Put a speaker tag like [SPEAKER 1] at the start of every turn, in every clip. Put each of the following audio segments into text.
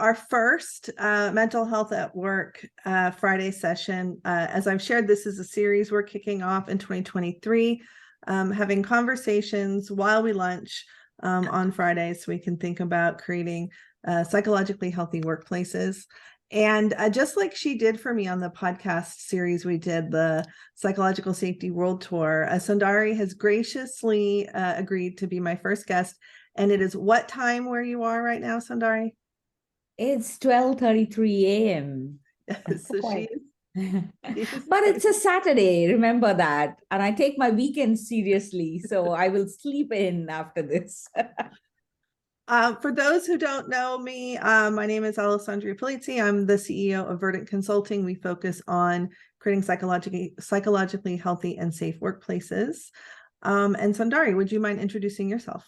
[SPEAKER 1] our first Mental Health at Work Friday session. As I've shared, this is a series we're kicking off in 2023, having conversations while we lunch on Fridays so we can think about creating psychologically healthy workplaces. And just like she did for me on the podcast series we did, the Psychological Safety World Tour, Sundari has graciously agreed to be my first guest. And it is what time where you are right now, Sundari?
[SPEAKER 2] It's 12:33 a.m.
[SPEAKER 1] So
[SPEAKER 2] But it's a Saturday, remember that. And I take my weekends seriously, so I will sleep in after this.
[SPEAKER 1] For those who don't know me, my name is Alessandria Polizzi. I'm the CEO of Verdant Consulting. We focus on creating psychologically healthy and safe workplaces. And Sundari, would you mind introducing yourself?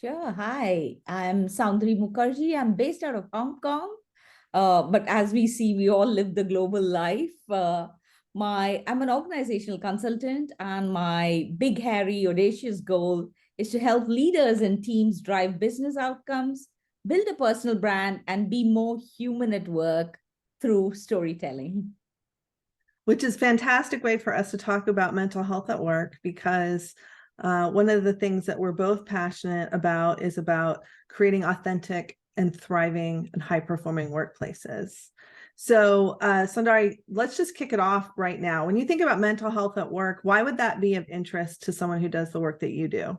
[SPEAKER 2] Sure. Hi, I'm Soundri Mukherjee. I'm based out of Hong Kong. But as we see, we all live the global life. I'm an organizational consultant, and my big, hairy, audacious goal is to help leaders and teams drive business outcomes, build a personal brand, and be more human at work through storytelling.
[SPEAKER 1] Which is a fantastic way for us to talk about mental health at work, because one of the things that we're both passionate about is about creating authentic and thriving and high-performing workplaces. So Sundari, let's just kick it off right now. When you think about mental health at work, why would that be of interest to someone who does the work that you do?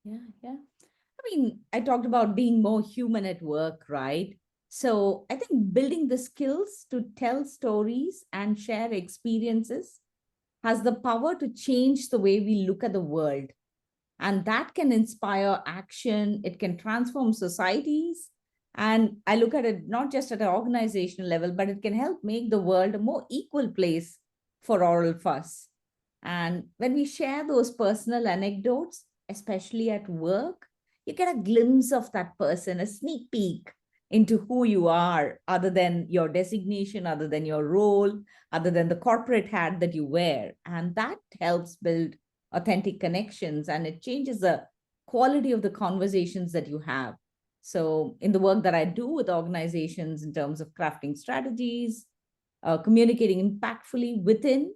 [SPEAKER 2] Yeah. I mean, I talked about being more human at work, right? So I think building the skills to tell stories and share experiences has the power to change the way we look at the world. And that can inspire action, it can transform societies. And I look at it not just at an organizational level, but it can help make the world a more equal place for all of us. And when we share those personal anecdotes, especially at work, you get a glimpse of that person, a sneak peek into who you are, other than your designation, other than your role, other than the corporate hat that you wear. And that helps build authentic connections, and it changes the quality of the conversations that you have. So in the work that I do with organizations in terms of crafting strategies, communicating impactfully within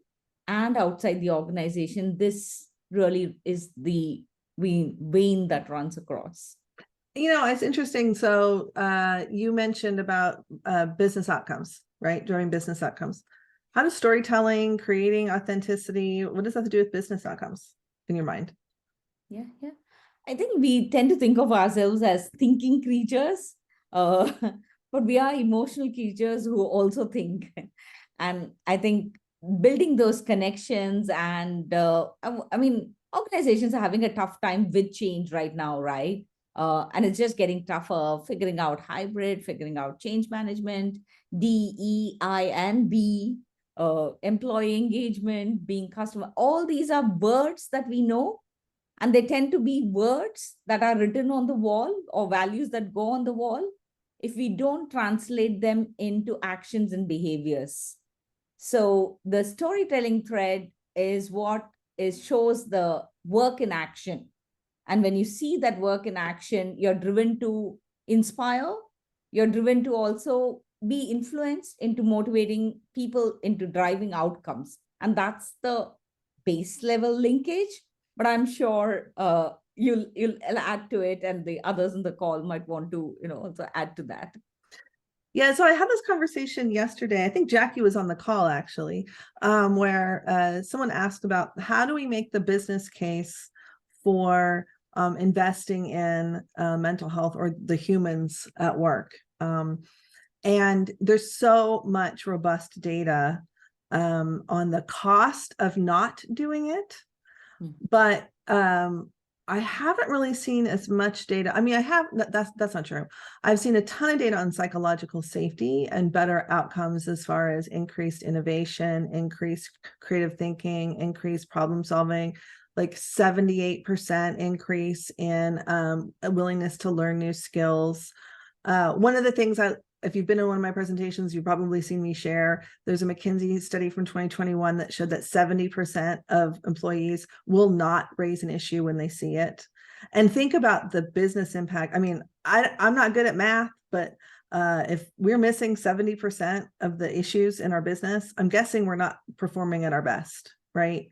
[SPEAKER 2] and outside the organization, this really is the vein that runs across.
[SPEAKER 1] You know, it's interesting. So you mentioned about business outcomes, right? During business outcomes. How does storytelling, creating authenticity, what does that have to do with business outcomes in your mind?
[SPEAKER 2] Yeah. I think we tend to think of ourselves as thinking creatures, but we are emotional creatures who also think. And I think building those connections and, I mean, organizations are having a tough time with change right now, right? And it's just getting tougher, figuring out hybrid, figuring out change management, D, E, I, and B, employee engagement, being customer. All these are words that we know, and they tend to be words that are written on the wall or values that go on the wall if we don't translate them into actions and behaviors. So the storytelling thread is what shows the work in action. And when you see that work in action, you're driven to inspire, you're driven to also be influenced into motivating people into driving outcomes. And that's the base level linkage. But I'm sure you'll add to it, and the others in the call might want to also add to that.
[SPEAKER 1] Yeah, so I had this conversation yesterday. I think Jackie was on the call actually, where someone asked about how do we make the business case for investing in mental health or the humans at work. And there's so much robust data on the cost of not doing it. But I haven't really seen as much data. I mean, I have, that's not true. I've seen a ton of data on psychological safety and better outcomes as far as increased innovation, increased creative thinking, increased problem solving, like 78% increase in a willingness to learn new skills. One of the things if you've been in one of my presentations, you've probably seen me share, there's a McKinsey study from 2021 that showed that 70% of employees will not raise an issue when they see it. And think about the business impact. I mean, I'm not good at math, but if we're missing 70% of the issues in our business, I'm guessing we're not performing at our best, right?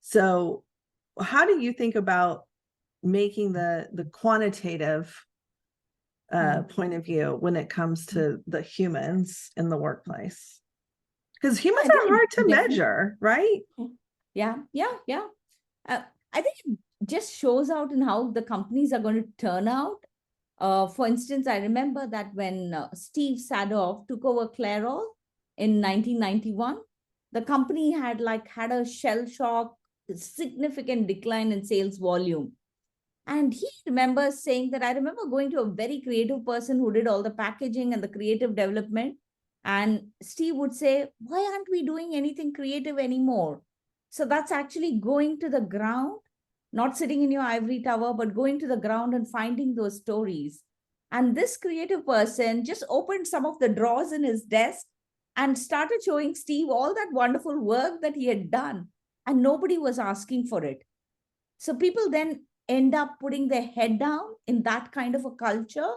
[SPEAKER 1] So how do you think about making the quantitative point of view when it comes to the humans in the workplace? Because humans
[SPEAKER 2] I
[SPEAKER 1] are
[SPEAKER 2] think
[SPEAKER 1] hard to
[SPEAKER 2] definitely.
[SPEAKER 1] measure, right?
[SPEAKER 2] Yeah. I think it just shows out in how the companies are going to turn out. For instance, I remember that when Steve Sadoff took over Clairol in 1991, the company had had a shell shock, significant decline in sales volume. And he remembers saying that I remember going to a very creative person who did all the packaging and the creative development. And Steve would say, why aren't we doing anything creative anymore? So that's actually going to the ground, not sitting in your ivory tower, but going to the ground and finding those stories. And this creative person just opened some of the drawers in his desk and started showing Steve all that wonderful work that he had done. And nobody was asking for it. So people then end up putting their head down in that kind of a culture.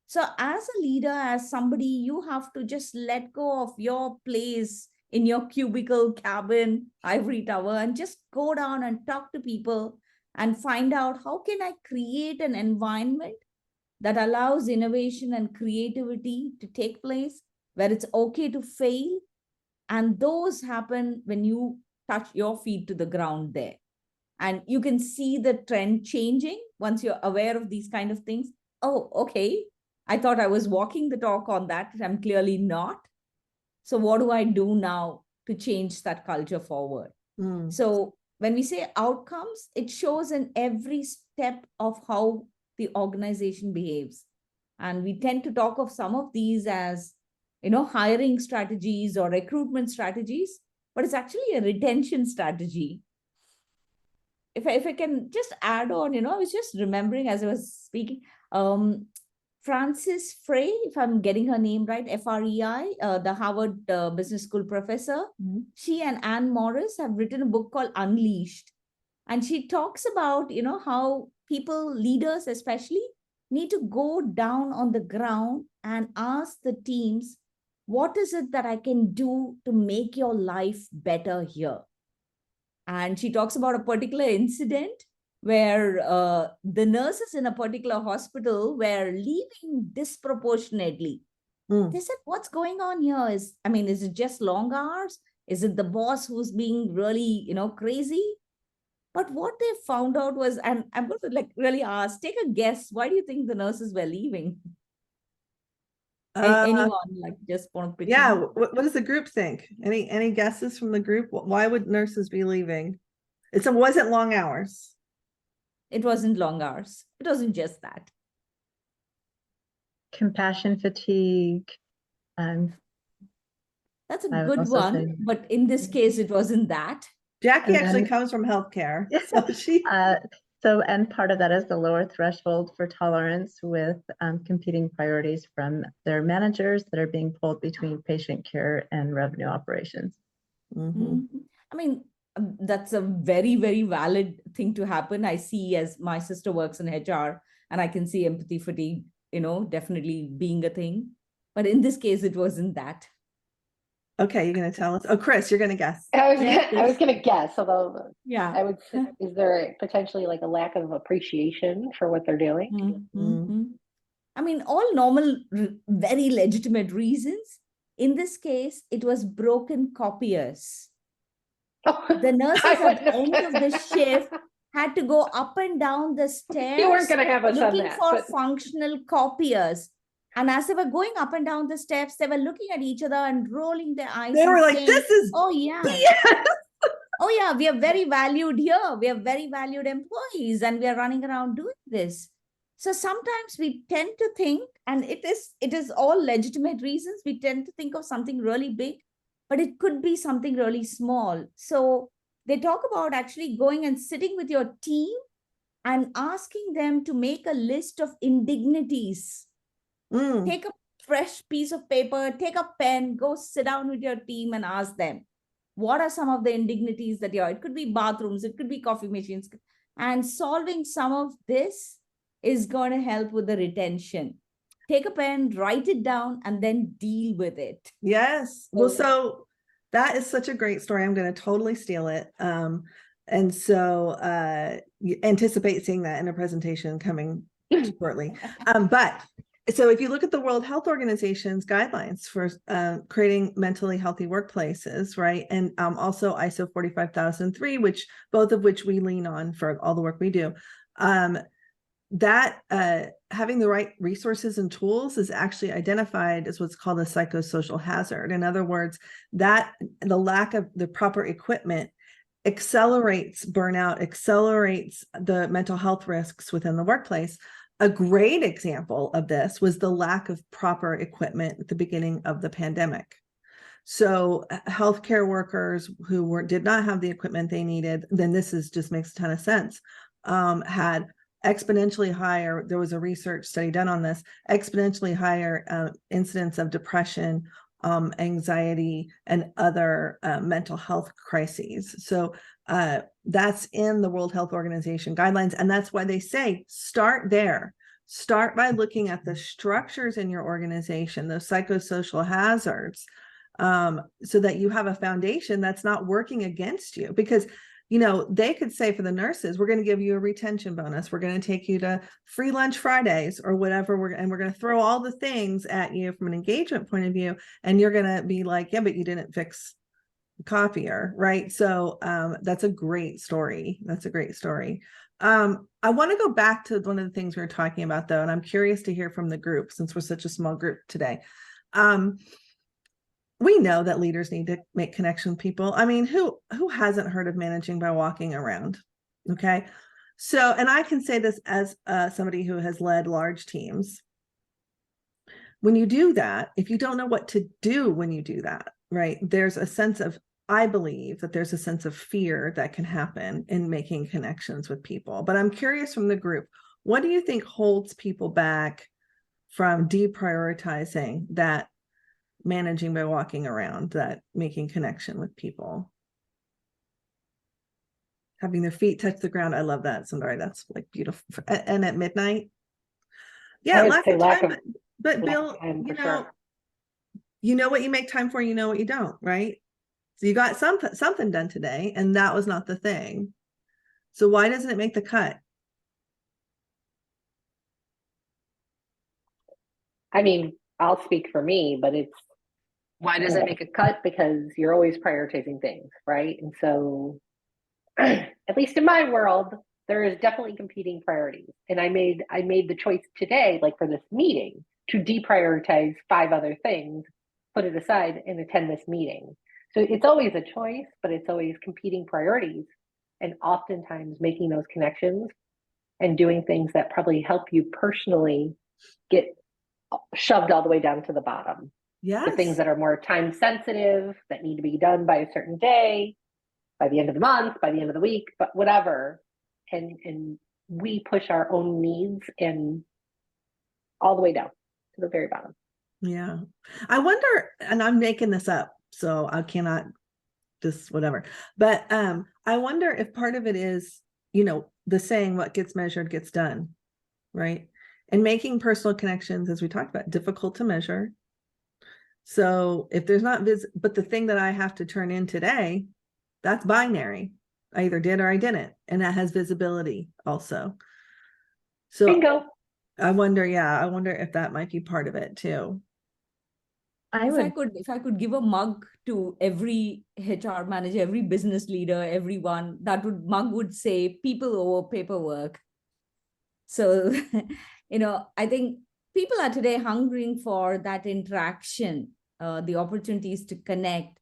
[SPEAKER 2] So as a leader, as somebody, you have to just let go of your place in your cubicle, cabin, ivory tower, and just go down and talk to people and find out how can I create an environment that allows innovation and creativity to take place, where it's okay to fail. And those happen when you touch your feet to the ground there. And you can see the trend changing once you're aware of these kind of things. Oh, okay. I thought I was walking the talk on that. I'm clearly not. So what do I do now to change that culture forward? So when we say outcomes, it shows in every step of how the organization behaves. And we tend to talk of some of these as, hiring strategies or recruitment strategies, but it's actually a retention strategy. If I can just add on, I was just remembering as I was speaking, Frances Frey, if I'm getting her name right, Frei, the Harvard Business School professor, she and Anne Morris have written a book called Unleashed. And she talks about, how people, leaders especially, need to go down on the ground and ask the teams, what is it that I can do to make your life better here? And she talks about a particular incident where the nurses in a particular hospital were leaving disproportionately. They said, what's going on here? Is it just long hours? Is it the boss who's being really, crazy? But what they found out was, and I'm going to really ask, take a guess, why do you think the nurses were leaving? Anyone just want to pitch
[SPEAKER 1] Yeah,
[SPEAKER 2] in?
[SPEAKER 1] what does the group think? Any guesses from the group? Why would nurses be leaving? It wasn't long hours.
[SPEAKER 2] It wasn't long hours. It wasn't just that.
[SPEAKER 3] Compassion fatigue.
[SPEAKER 2] That's a good one, but in this case, it wasn't that.
[SPEAKER 1] Jackie actually comes from healthcare.
[SPEAKER 3] And part of that is the lower threshold for tolerance with competing priorities from their managers that are being pulled between patient care and revenue operations.
[SPEAKER 2] That's a very, very valid thing to happen. I see, as my sister works in HR, and I can see empathy fatigue, definitely being a thing. But in this case, it wasn't that.
[SPEAKER 1] Okay, you're going to tell us. Oh, Chris, you're going to guess.
[SPEAKER 4] I was going to guess, although
[SPEAKER 2] yeah,
[SPEAKER 4] I would say, is there potentially a lack of appreciation for what they're doing?
[SPEAKER 2] All normal, very legitimate reasons. In this case, it was broken copiers. The nurses at the end of the shift had to go up and down the stairs.
[SPEAKER 4] You weren't going to have us on
[SPEAKER 2] looking
[SPEAKER 4] that,
[SPEAKER 2] for functional copiers. And as they were going up and down the steps, they were looking at each other and rolling their eyes.
[SPEAKER 1] They were like,
[SPEAKER 2] saying,
[SPEAKER 1] this is
[SPEAKER 2] oh yeah. Oh yeah, we are very valued here. We are very valued employees and we are running around doing this. So sometimes we tend to think, and it is all legitimate reasons, we tend to think of something really big, but it could be something really small. So they talk about actually going and sitting with your team and asking them to make a list of indignities. Take a fresh piece of paper, take a pen, go sit down with your team and ask them, what are some of the indignities that it could be bathrooms, it could be coffee machines, and solving some of this is going to help with the retention. take a pen, write it down, and then deal with it.
[SPEAKER 1] Yes. Well,
[SPEAKER 4] Oh.
[SPEAKER 1] so that is such a great story. I'm going to totally steal it. And so you anticipate seeing that in a presentation coming shortly. But so if you look at the World Health Organization's guidelines for creating mentally healthy workplaces, right? And also ISO 45003, which both of which we lean on for all the work we do. That having the right resources and tools is actually identified as what's called a psychosocial hazard. In other words, that the lack of the proper equipment accelerates burnout, accelerates the mental health risks within the workplace. A great example of this was the lack of proper equipment at the beginning of the pandemic. So healthcare workers who did not have the equipment they needed, then just makes a ton of sense, had exponentially higher, there was a research study done on this, exponentially higher incidence of depression, anxiety, and other mental health crises. So that's in the World Health Organization guidelines. And that's why they say, start there. Start by looking at the structures in your organization, those psychosocial hazards, so that you have a foundation that's not working against you. Because they could say for the nurses, we're going to give you a retention bonus. We're going to take you to free lunch Fridays or whatever. We're going to throw all the things at you from an engagement point of view. And you're going to be like, yeah, but you didn't fix the copier, right? So that's a great story. That's a great story. I want to go back to one of the things we were talking about, though, and I'm curious to hear from the group since we're such a small group today. We know that leaders need to make connection with people. I mean, who hasn't heard of managing by walking around? Okay. So, and I can say this as somebody who has led large teams. When you do that, if you don't know what to do when you do that, right, there's a sense of, I believe that there's a sense of fear that can happen in making connections with people. But I'm curious from the group, what do you think holds people back from deprioritizing that managing by walking around, that making connection with people, having their feet touch the ground? I love that, Sundari. That's like beautiful. And at midnight, yeah,
[SPEAKER 4] I would
[SPEAKER 1] lack
[SPEAKER 4] say
[SPEAKER 1] of
[SPEAKER 4] lack
[SPEAKER 1] time.
[SPEAKER 4] of-
[SPEAKER 1] But
[SPEAKER 4] lack
[SPEAKER 1] Bill,
[SPEAKER 4] of time, for sure.
[SPEAKER 1] you know what you make time for, you know what you don't, right? So you got something done today, and that was not the thing. So why doesn't it make the cut?
[SPEAKER 4] I mean, I'll speak for me, but it's, why does it make a cut? Because you're always prioritizing things, right? And so, at least in my world, there is definitely competing priorities. And I made the choice today, like for this meeting, to deprioritize 5 other things, put it aside, and attend this meeting. So it's always a choice, but it's always competing priorities, and oftentimes making those connections and doing things that probably help you personally get shoved all the way down to the bottom.
[SPEAKER 1] Yes.
[SPEAKER 4] The things that are more time sensitive, that need to be done by a certain day, by the end of the month, by the end of the week, but whatever. And we push our own needs and all the way down to the very bottom.
[SPEAKER 1] Yeah. I wonder, and I'm making this up, so I cannot just whatever, but I wonder if part of it is, the saying, what gets measured gets done, right? And making personal connections, as we talked about, difficult to measure. So if there's not but the thing that I have to turn in today, that's binary. I either did or I didn't. And that has visibility also. So
[SPEAKER 4] Bingo.
[SPEAKER 1] I wonder if that might be part of it too.
[SPEAKER 2] If I could give a mug to every HR manager, every business leader, everyone, mug would say people over paperwork. So, I think people are today hungering for that interaction, the opportunities to connect.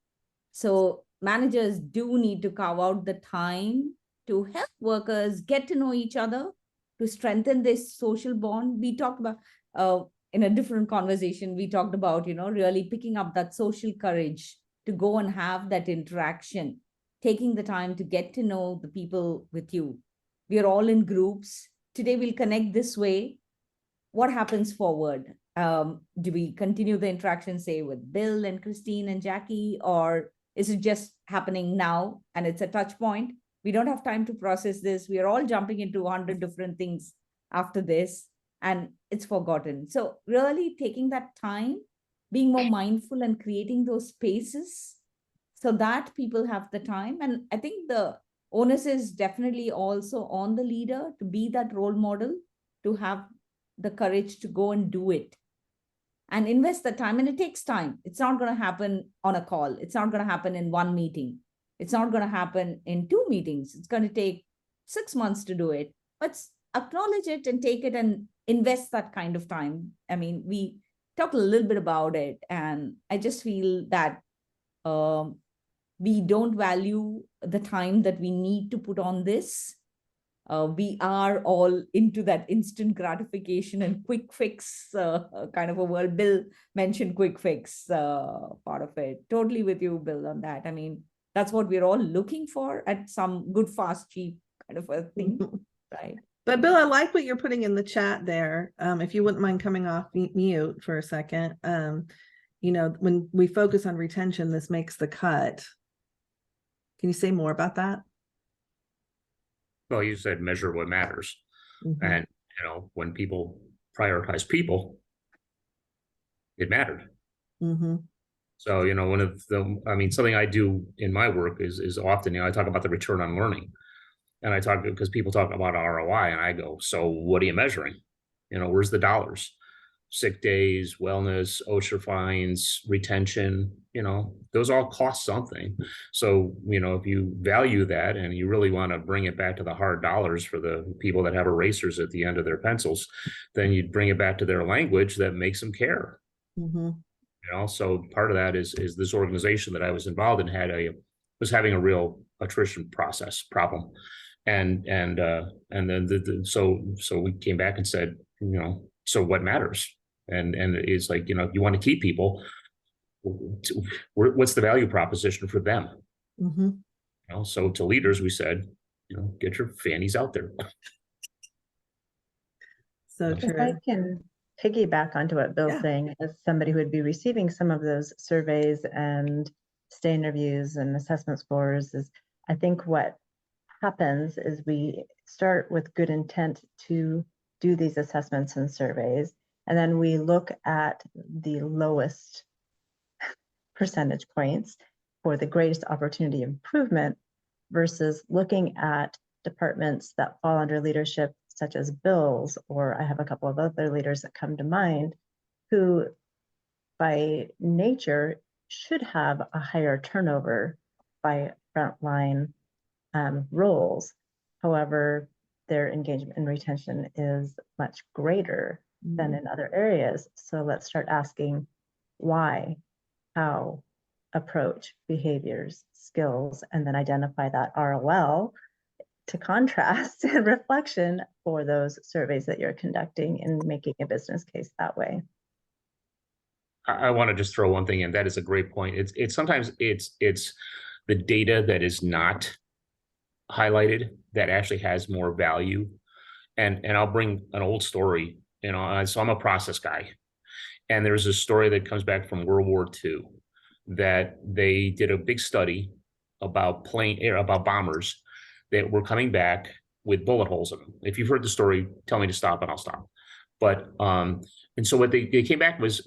[SPEAKER 2] So managers do need to carve out the time to help workers get to know each other, to strengthen this social bond. We talked about, in a different conversation, we talked about, really picking up that social courage to go and have that interaction, taking the time to get to know the people with you. We are all in groups. Today we'll connect this way. What happens forward? Do we continue the interaction, say, with Bill and Christine and Jackie, or is it just happening now and it's a touch point? We don't have time to process this. We are all jumping into 100 different things after this. and it's forgotten. So really taking that time, being more mindful and creating those spaces so that people have the time. And I think the onus is definitely also on the leader to be that role model, to have the courage to go and do it and invest the time. And it takes time. It's not going to happen on a call. It's not going to happen in one meeting. It's not going to happen in 2 meetings. It's going to take 6 months to do it. But acknowledge it and take it and invest that kind of time. I mean, we talked a little bit about it, and I just feel that we don't value the time that we need to put on this. We are all into that instant gratification and quick fix kind of a world. Bill mentioned quick fix part of it. Totally with you, Bill, on that. I mean, that's what we're all looking for at some good, fast, cheap kind of a thing, right?
[SPEAKER 1] But Bill, I like what you're putting in the chat there. If you wouldn't mind coming off mute for a second. When we focus on retention, this makes the cut. Can you say more about that?
[SPEAKER 5] Well, you said measure what matters.
[SPEAKER 1] Mm-hmm.
[SPEAKER 5] And, when people prioritize people, it mattered.
[SPEAKER 1] Mm-hmm.
[SPEAKER 5] So, something I do in my work is often, I talk about the return on learning. And I talk because people talk about ROI and I go, so what are you measuring? Where's the dollars? Sick days, wellness, OSHA fines, retention, those all cost something. So, if you value that and you really want to bring it back to the hard dollars for the people that have erasers at the end of their pencils, then you'd bring it back to their language that makes them care.
[SPEAKER 1] Mm-hmm.
[SPEAKER 5] So part of that is this organization that I was involved in was having a real attrition process problem. And then so we came back and said, so what matters? And it's like, if you want to keep people, what's the value proposition for them?
[SPEAKER 1] Mm-hmm.
[SPEAKER 5] So to leaders, we said, get your fannies out there.
[SPEAKER 1] So
[SPEAKER 3] If
[SPEAKER 1] true.
[SPEAKER 3] I can piggyback onto what Bill's saying, as somebody who would be receiving some of those surveys and stay interviews and assessment scores, is I think what happens is we start with good intent to do these assessments and surveys, and then we look at the lowest percentage points for the greatest opportunity improvement versus looking at departments that fall under leadership such as Bill's, or I have a couple of other leaders that come to mind who by nature should have a higher turnover by frontline roles. However, their engagement and retention is much greater than in other areas. So let's start asking why, how, approach, behaviors, skills, and then identify that ROL to contrast and reflection for those surveys that you're conducting and making a business case that way.
[SPEAKER 5] I want to just throw one thing in. That is a great point. It's sometimes it's the data that is not highlighted that actually has more value. And I'll bring an old story. So I'm a process guy, and there's a story that comes back from World War II that they did a big study about bombers that were coming back with bullet holes in them. If you've heard the story, tell me to stop and I'll stop. But and so what they came back was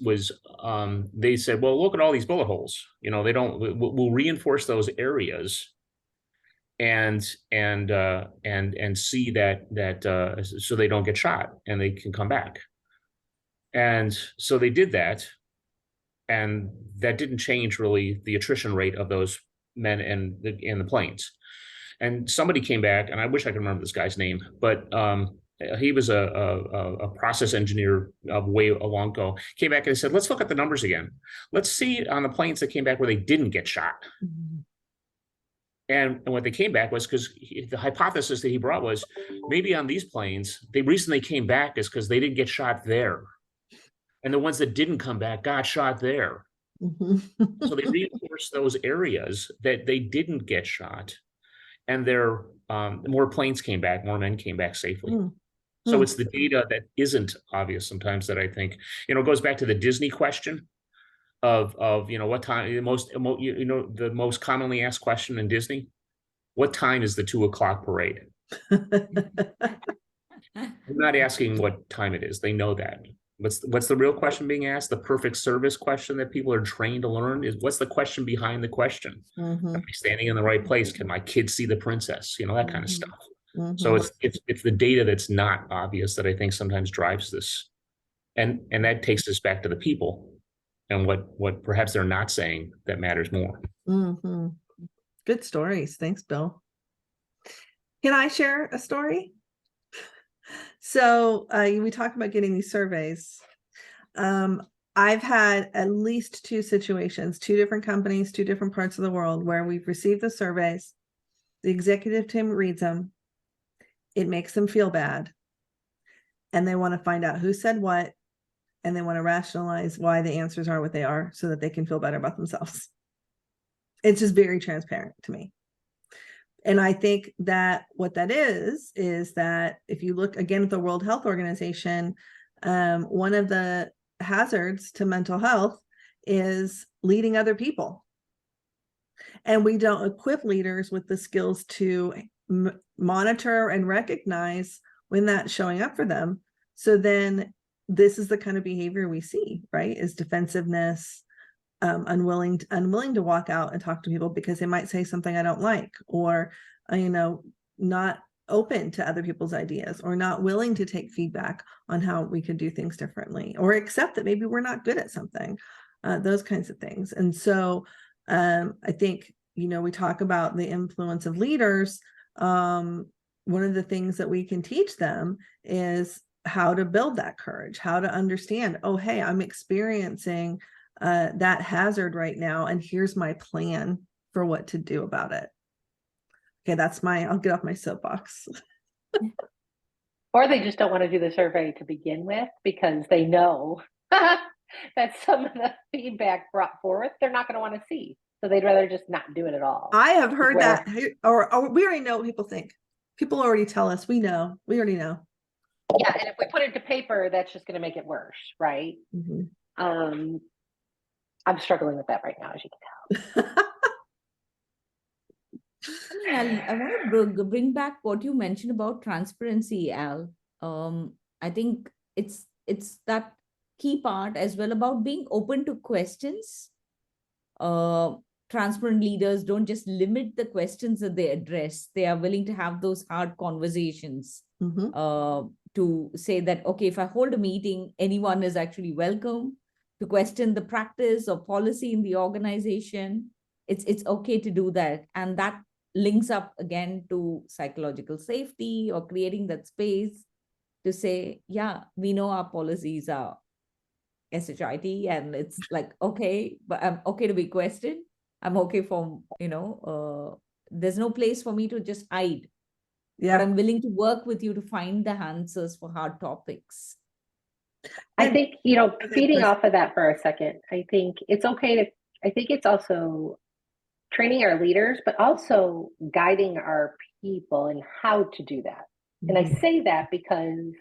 [SPEAKER 5] they said, well, look at all these bullet holes. We'll reinforce those areas and see that so they don't get shot and they can come back. And so they did that, and that didn't change really the attrition rate of those men and the planes. And somebody came back, and I wish I could remember this guy's name, but he was a process engineer way a long ago. Came back and said, let's look at the numbers again. Let's see on the planes that came back where they didn't get shot.
[SPEAKER 1] Mm-hmm.
[SPEAKER 5] And what they came back was because the hypothesis that he brought was maybe on these planes, the reason they came back is because they didn't get shot there. And the ones that didn't come back got shot there.
[SPEAKER 1] Mm-hmm.
[SPEAKER 5] So they reinforced those areas that they didn't get shot. And more planes came back, more men came back safely.
[SPEAKER 1] Mm-hmm.
[SPEAKER 5] So it's the data that isn't obvious sometimes that I think, it goes back to the Disney question of what time, the most commonly asked question in Disney, what time is the 2:00 parade? I'm not asking what time it is. They know that. What's the real question being asked? The perfect service question that people are trained to learn is, what's the question behind the question?
[SPEAKER 1] Mhm,
[SPEAKER 5] Am I standing in the right place? Can my kid see the princess? You know, that kind of
[SPEAKER 1] Mhm.
[SPEAKER 5] stuff. So
[SPEAKER 1] mhm.
[SPEAKER 5] it's the data that's not obvious that I think sometimes drives this. And that takes us back to the people and what perhaps they're not saying that matters more.
[SPEAKER 1] Mhm. Good stories. Thanks, Bill. Can I share a story? So we talk about getting these surveys. I've had at least 2 situations, 2 different companies, 2 different parts of the world where we've received the surveys. The executive team reads them. It makes them feel bad. And they want to find out who said what. And they want to rationalize why the answers are what they are so that they can feel better about themselves. It's just very transparent to me. And I think that what that is that if you look again at the World Health Organization, one of the hazards to mental health is leading other people. And we don't equip leaders with the skills to monitor and recognize when that's showing up for them. So then this is the kind of behavior we see, right? Is defensiveness, unwilling to walk out and talk to people because they might say something I don't like, or not open to other people's ideas, or not willing to take feedback on how we could do things differently, or accept that maybe we're not good at something, those kinds of things. And so I think we talk about the influence of leaders. One of the things that we can teach them is how to build that courage, how to understand, oh, hey, I'm experiencing that hazard right now, and here's my plan for what to do about it. Okay, I'll get off my soapbox.
[SPEAKER 4] Or they just don't want to do the survey to begin with because they know that some of the feedback brought forth they're not going to want to see. So they'd rather just not do it at all.
[SPEAKER 1] I have heard that, or we already know what people think. People already tell us, we already know.
[SPEAKER 4] Yeah, and if we put it to paper, that's just going to make it worse, right?
[SPEAKER 1] Mm-hmm.
[SPEAKER 4] I'm struggling with that right now, as you can tell.
[SPEAKER 2] I mean, I want to bring back what you mentioned about transparency, Al. I think it's that key part as well about being open to questions. Transparent leaders don't just limit the questions that they address. They are willing to have those hard conversations.
[SPEAKER 1] Mm-hmm.
[SPEAKER 2] To say that, okay, if I hold a meeting, anyone is actually welcome to question the practice or policy in the organization. It's okay to do that. And that links up again to psychological safety, or creating that space to say, yeah, we know our policies are SHIT, and it's like, okay, but I'm okay to be questioned. I'm okay for, there's no place for me to just hide.
[SPEAKER 1] Yeah.
[SPEAKER 2] But I'm willing to work with you to find the answers for hard topics.
[SPEAKER 4] I think, feeding off of that for a second, I think it's okay I think it's also training our leaders, but also guiding our people in how to do that. And I say that because,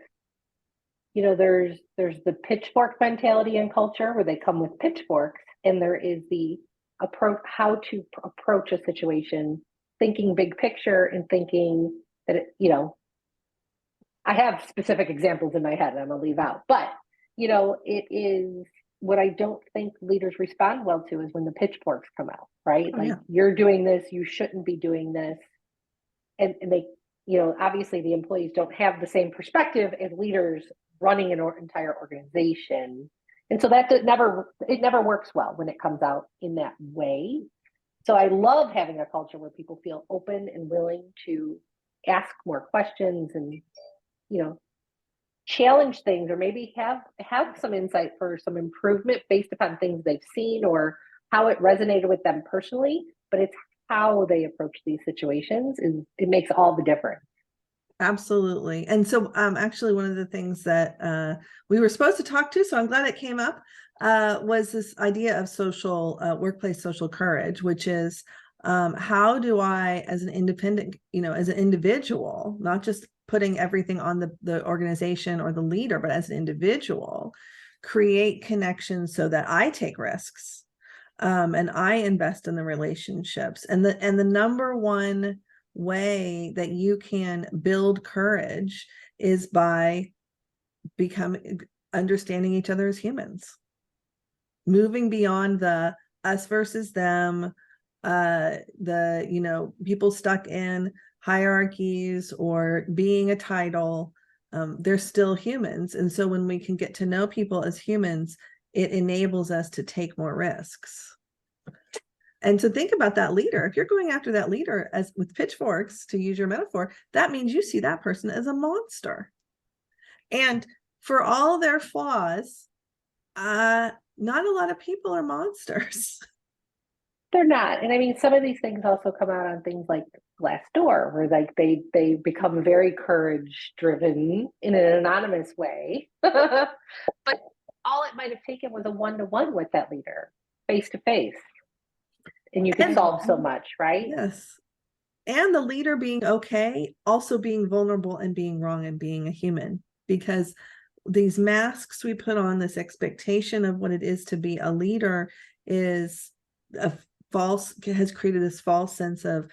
[SPEAKER 4] there's the pitchfork mentality in culture where they come with pitchforks, and there is the approach, how to approach a situation, thinking big picture and thinking that, I have specific examples in my head and I'm gonna leave out, but it is what I don't think leaders respond well to is when the pitchforks come out, right?
[SPEAKER 1] Oh,
[SPEAKER 4] like,
[SPEAKER 1] yeah.
[SPEAKER 4] You're doing this, you shouldn't be doing this. And they, obviously the employees don't have the same perspective as leaders running an entire organization. And so it never works well when it comes out in that way. So I love having a culture where people feel open and willing to ask more questions and, challenge things, or maybe have some insight for some improvement based upon things they've seen or how it resonated with them personally. But it's how they approach these situations it makes all the difference.
[SPEAKER 1] Absolutely. And so actually one of the things that we were supposed to talk to, so I'm glad it came up, was this idea of social workplace social courage, which is how do I, as an independent, as an individual, not just putting everything on the organization or the leader, but as an individual, create connections so that I take risks and I invest in the relationships. And the number one way that you can build courage is by understanding each other as humans, moving beyond the us versus them, people stuck in hierarchies or being a title. They're still humans. And so when we can get to know people as humans, it enables us to take more risks. And to think about that leader, if you're going after that leader as with pitchforks, to use your metaphor, that means you see that person as a monster. And for all their flaws, not a lot of people are monsters.
[SPEAKER 4] They're not. And I mean, some of these things also come out on things like Glassdoor, where like they become very courage driven in an anonymous way. But all it might have taken was a one-to-one with that leader, face to face. And you can solve so much, right?
[SPEAKER 1] Yes. And the leader being okay, also being vulnerable and being wrong and being a human, because these masks we put on, this expectation of what it is to be a leader has created this false sense of,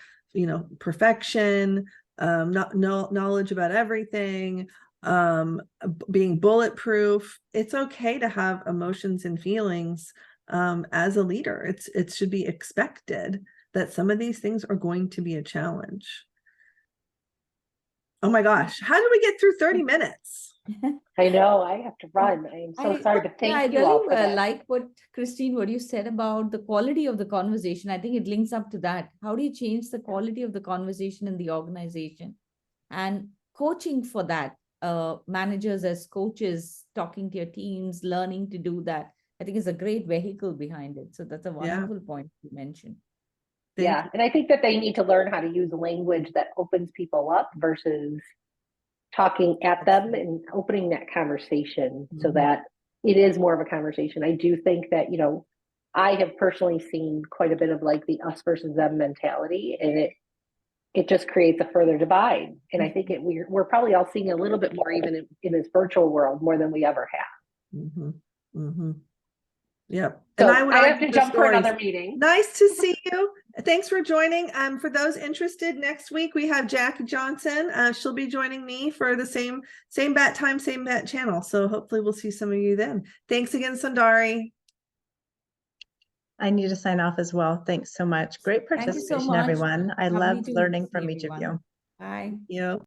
[SPEAKER 1] perfection, knowledge about everything, being bulletproof. It's okay to have emotions and feelings as a leader. It should be expected that some of these things are going to be a challenge. Oh my gosh, how did we get through 30 minutes?
[SPEAKER 4] I know, I have to run. I am so sorry, but thank you all for that.
[SPEAKER 2] I like what, Christine, what you said about the quality of the conversation. I think it links up to that. How do you change the quality of the conversation in the organization? And coaching for that, managers as coaches, talking to your teams, learning to do that, I think is a great vehicle behind it. So that's a wonderful point you mentioned.
[SPEAKER 4] Yeah, and I think that they need to learn how to use language that opens people up versus talking at them and opening that conversation so that it is more of a conversation. I do think that, I have personally seen quite a bit of like the us versus them mentality, and it just creates a further divide. And I think we're probably all seeing a little bit more even in this virtual world more than we ever have.
[SPEAKER 1] Yep.
[SPEAKER 4] So
[SPEAKER 1] and
[SPEAKER 4] I have to jump for another meeting.
[SPEAKER 1] Nice to see you. Thanks for joining. For those interested, next week we have Jackie Johnson. She'll be joining me for the same bat time, same bat channel. So hopefully we'll see some of you then. Thanks again, Sundari.
[SPEAKER 3] I need to sign off as well. Thanks so much. Great
[SPEAKER 2] Thank you so
[SPEAKER 3] participation,
[SPEAKER 2] much.
[SPEAKER 3] everyone. I
[SPEAKER 2] Lovely
[SPEAKER 3] loved
[SPEAKER 2] to
[SPEAKER 3] learning
[SPEAKER 2] see
[SPEAKER 3] from each of
[SPEAKER 2] everyone.
[SPEAKER 3] you.
[SPEAKER 2] Bye.
[SPEAKER 1] Yeah.